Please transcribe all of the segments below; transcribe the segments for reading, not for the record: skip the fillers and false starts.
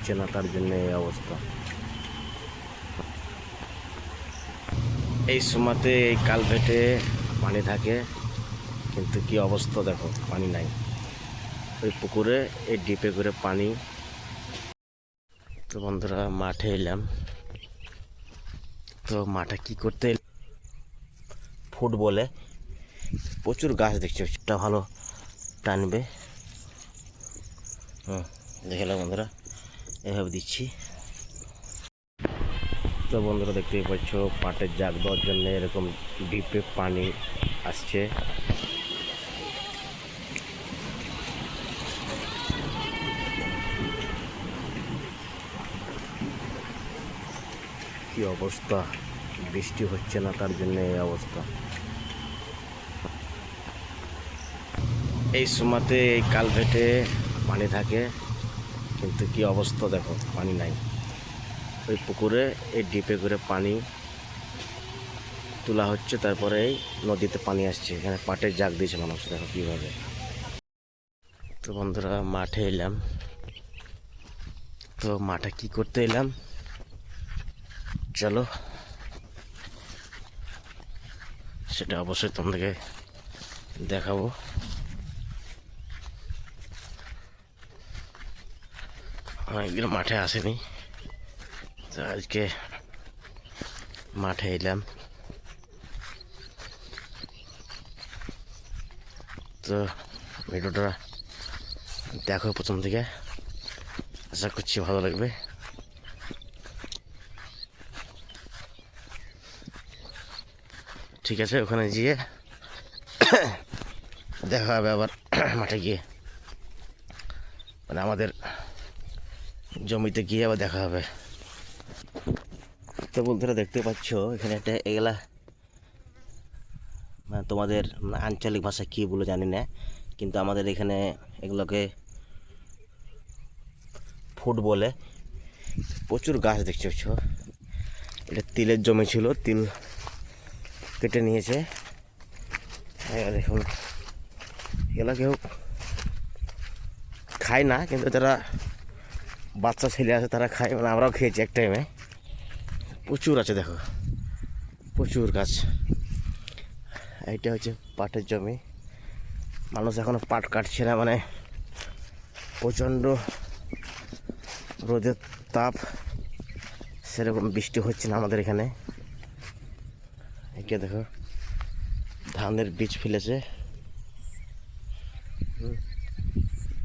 হচ্ছে না, তার জন্য এই অবস্থা। এই সময়তে এই কালভেটে পানি থাকে, কিন্তু কি অবস্থা দেখো, পানি নাই। ওই পুকুরে এই ডিপে করে পানি। তো বন্ধুরা মাঠে এলাম। তো মাঠে কি করতে ফুটবলে প্রচুর গাছ দেখছি, ওটা ভালো টানবে। দেখলাম বন্ধুরা, এভাবে দিচ্ছি। তো বন্ধুরা দেখতেই পাচ্ছ, পাটের জাগ দেওয়ার জন্য এরকম ডিপে পানি আসছে। কি অবস্থা, বৃষ্টি হচ্ছে না, তার জন্য এই অবস্থা। এই সময়তে এই কালভেটে পানি থাকে, কিন্তু কি অবস্থা দেখো, পানি নাই। ওই পুকুরে এই ডিপে করে পানি তোলা হচ্ছে, তারপরে এই নদীতে পানি আসছে। এখানে পাটের জাগ দিয়েছে মানুষ, দেখো কীভাবে। তো বন্ধুরা মাঠে এলাম। তো মাঠে কি করতে এলাম, চলো সেটা অবশ্যই তোমাদেরকে দেখাবো। অনেকদিন মাঠে আসেনি, তো আজকে মাঠে এলাম। তো ভিডিওটা দেখো প্রথম থেকে, আশা করছি ভালো লাগবে। ঠিক আছে, ওখানে গিয়ে দেখা হবে আবার মাঠে গিয়ে, মানে আমাদের জমিতে গিয়ে আবার দেখা হবে। তো বন্ধুরা দেখতে পাচ্ছ, এখানে একটা এগুলা মানে তোমাদের আঞ্চলিক ভাষা কী বলে জানি না, কিন্তু আমাদের এখানে এগুলোকে ফুট বলে। প্রচুর গাছ দেখতে পাচ্ছ। এটা তিলের জমি ছিল, তিল কেটে নিয়েছে। দেখুন, এগুলো কেউ খায় না, কিন্তু যারা বাচ্চা ছেলে আছে তারা খায়, মানে আমরাও খেয়েছি এক টাইমে। প্রচুর আছে দেখো, প্রচুর গাছ। এইটা হচ্ছে পাটের জমি। মানুষ এখনো পাট কাটছে না, মানে প্রচণ্ড রোদের তাপ, সেরকম বৃষ্টি হচ্ছে না আমাদের এখানে। এটা দেখো, ধানের বীজ ফেলেছে,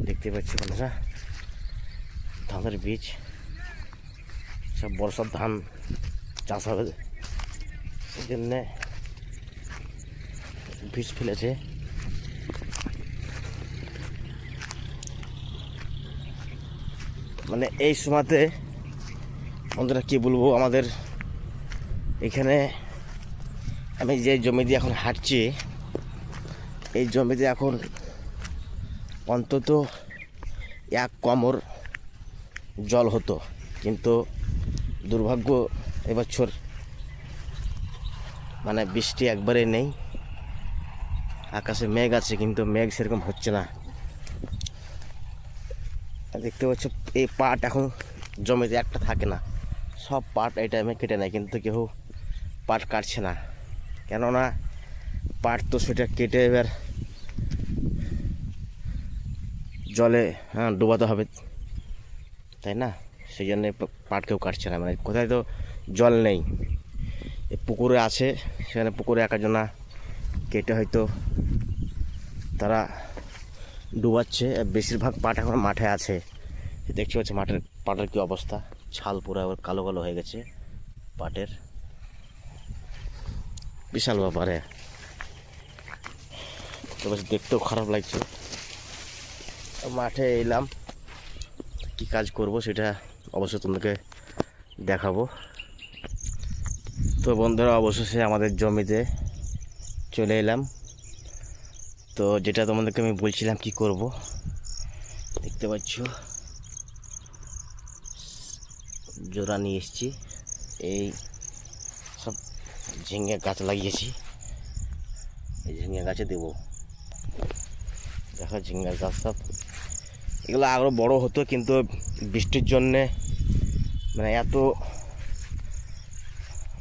দেখতে পাচ্ছি বন্ধুরা, ধানের বীজ। সব বর্ষার ধান চাষ হবে, সেই জন্যে বীজ ফেলেছে। মানে এই সময়তে বন্ধুরা কি বলবো, আমাদের এখানে আমি যে জমি দিয়ে এখন হাঁটছি, এই জমিতে এখন অন্তত 1 কোমর জল হতো, কিন্তু দুর্ভাগ্য এবছর মানে বৃষ্টি একবারে নেই। আকাশে মেঘ আছে, কিন্তু মেঘ সেরকম হচ্ছে না। দেখতে পাচ্ছ, এই পাট এখন জমিতে একটা থাকে না, সব পাট এই টাইমে কেটে নেয়, কিন্তু কেউ পাট কাটছে না। কেননা পাট তো সেটা কেটে এবার জলে ডোবাতে হবে, তাই না? সেই জন্যে পাট কেউ কাটছে না। মানে কোথায় তো জল নেই, পুকুরে আছে, সেখানে পুকুরে একজনা কেটে হয়তো তারা ডুবাচ্ছে। বেশিরভাগ পাট এখন মাঠে আছে। দেখতে পাচ্ছি পাটের কি অবস্থা, ছাল পুরো কালো কালো হয়ে গেছে পাটের। বিশাল ব্যাপারে, তো বেশ দেখতেও খারাপ লাগছে। মাঠে এলাম, কি কাজ করব সেটা অবশ্যই তোমাদেরকে দেখাবো। তো বন্ধুরা অবশেষে আমাদের জমিতে চলে এলাম। তো যেটা তোমাদেরকে আমি বলছিলাম কি করব, দেখতে পাচ্ছ জোড়া নিয়ে এসেছি। এই সব ঝিঙে গাছ লাগিয়েছি, এই ঝিঙে গাছে দেবো। দেখো ঝিঙে গাছ সব এগুলো আরও বড় হতো, কিন্তু বৃষ্টির জন্যে মানে এত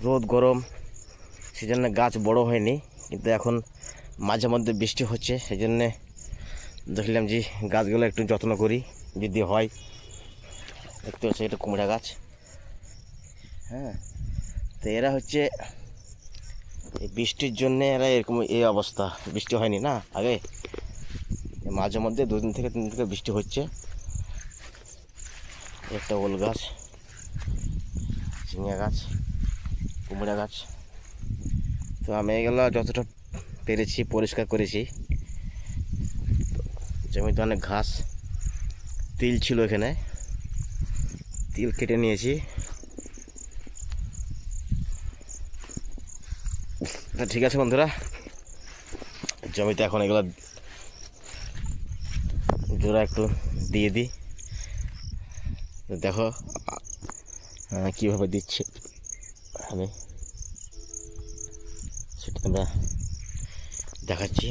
রোদ গরম সেজন্য গাছ বড় হয়নি। কিন্তু এখন মাঝে মধ্যে বৃষ্টি হচ্ছে, সেই জন্যে দেখলাম যে গাছগুলো একটু যত্ন করি যদি হয়। দেখতে পাচ্ছি এটা কুমড়া গাছ। হ্যাঁ, তো এরা হচ্ছে এই বৃষ্টির জন্যে এরা এরকম এই অবস্থা। বৃষ্টি হয়নি না আগে, মাঝে মধ্যে 2 দিন থেকে 3 দিন থেকে বৃষ্টি হচ্ছে। একটা ওল গাছ, ঝিঙে গাছ, কুমড়া গাছ। তো আমি এগুলো যতটা পেরেছি পরিষ্কার করেছি। জমিতে অনেক ঘাস, তিল ছিল এখানে, তিল কেটে নিয়েছি। তো ঠিক আছে বন্ধুরা, জমিতে এখন এগুলো জোড়া একটু দিয়ে দিই। দেখো কীভাবে দিচ্ছে আমি, সেটা তোমরা দেখাচ্ছি।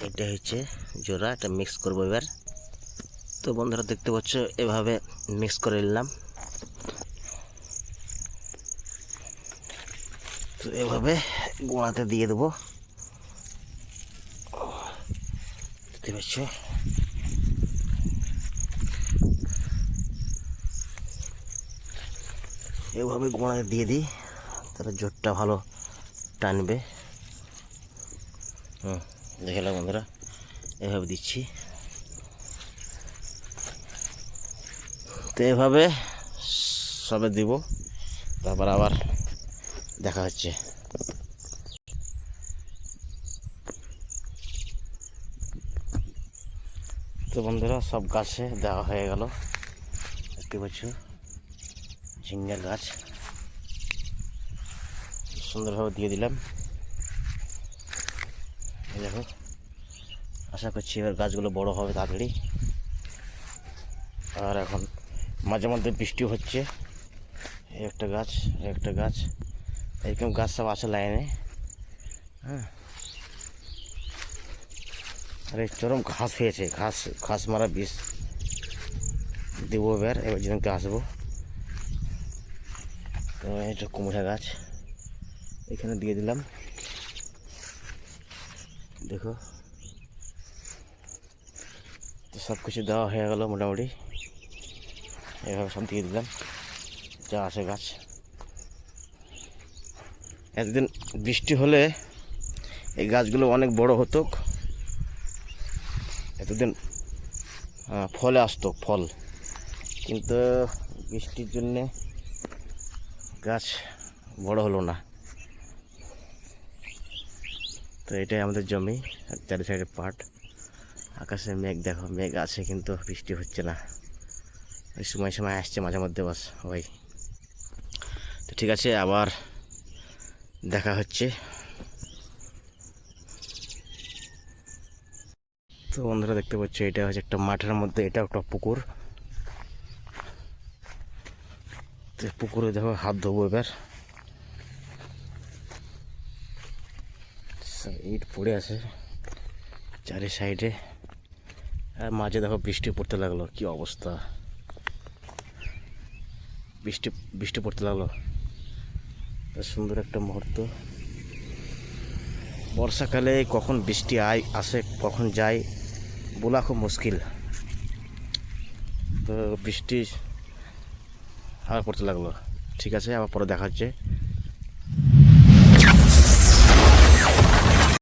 এটা হচ্ছে জোড়া, এটা মিক্স করবো এবার। তো বন্ধুরা দেখতে পাচ্ছ এভাবে মিক্স করে নিলাম। তো এভাবে গোড়াতে দিয়ে দেবো, দেখতে পাচ্ছ। এভাবে গোড়াতে দিয়ে দিই, তাহলে জোরটা ভালো টানবে। দেখলাম বন্ধুরা, এভাবে দিচ্ছি। তো এভাবে সবে দিব, তারপর আবার দেখা হচ্ছে। তো বন্ধুরা সব গাছে দেওয়া হয়ে গেল। দেখতে পাচ্ছ ঝিঙ্গা গাছ সুন্দরভাবে দিয়ে দিলাম। দেখো, আশা করছি এবার গাছগুলো বড় হবে তাড়াতাড়ি। আর এখন মাঝে মধ্যে বৃষ্টি হচ্ছে। একটা গাছ, একটা গাছ, এরকম গাছ সব আছে লাইনে। হ্যাঁ, আর এই চরম ঘাস হয়েছে, ঘাস মারা বিষ দেবো এবার যেদিনকে আসবো। তো এটা কুমড়া গাছ এখানে দিয়ে দিলাম। দেখো, তো সব কিছু দেওয়া হয়ে গেল মোটামুটি। এভাবে সব দিয়ে দিলাম যা আছে গাছ। একদিন বৃষ্টি হলে এই গাছগুলো অনেক বড় হতো, এতদিন ফলে আসতো ফল, কিন্তু বৃষ্টির জন্যে গাছ বড় হলো না। তো এটাই আমাদের জমি, চারি সাইডে পাট। আকাশে মেঘ, দেখো মেঘ আছে কিন্তু বৃষ্টি হচ্ছে না। ওই সময় সময় আসছে মাঝে মধ্যে, বাস ওই। তো ঠিক আছে, আবার দেখা হচ্ছে। তো বন্ধুরা দেখতে পাচ্ছ এটা হচ্ছে একটা মাঠের মধ্যে, এটা একটা পুকুর। তো পুকুরে দেখো হাত ধোবো এবার। ইট পড়ে আছে চারি সাইডে, আর মাঝে দেখো বৃষ্টি পড়তে লাগলো। কি অবস্থা, বৃষ্টি বৃষ্টি পড়তে লাগলো। সুন্দর একটা মুহূর্ত। বর্ষাকালে কখন বৃষ্টি আসে কখন যায় বলা খুব মুশকিল। তো বৃষ্টি আবার পড়তে লাগলো। ঠিক আছে, আবার পরে দেখা হচ্ছে।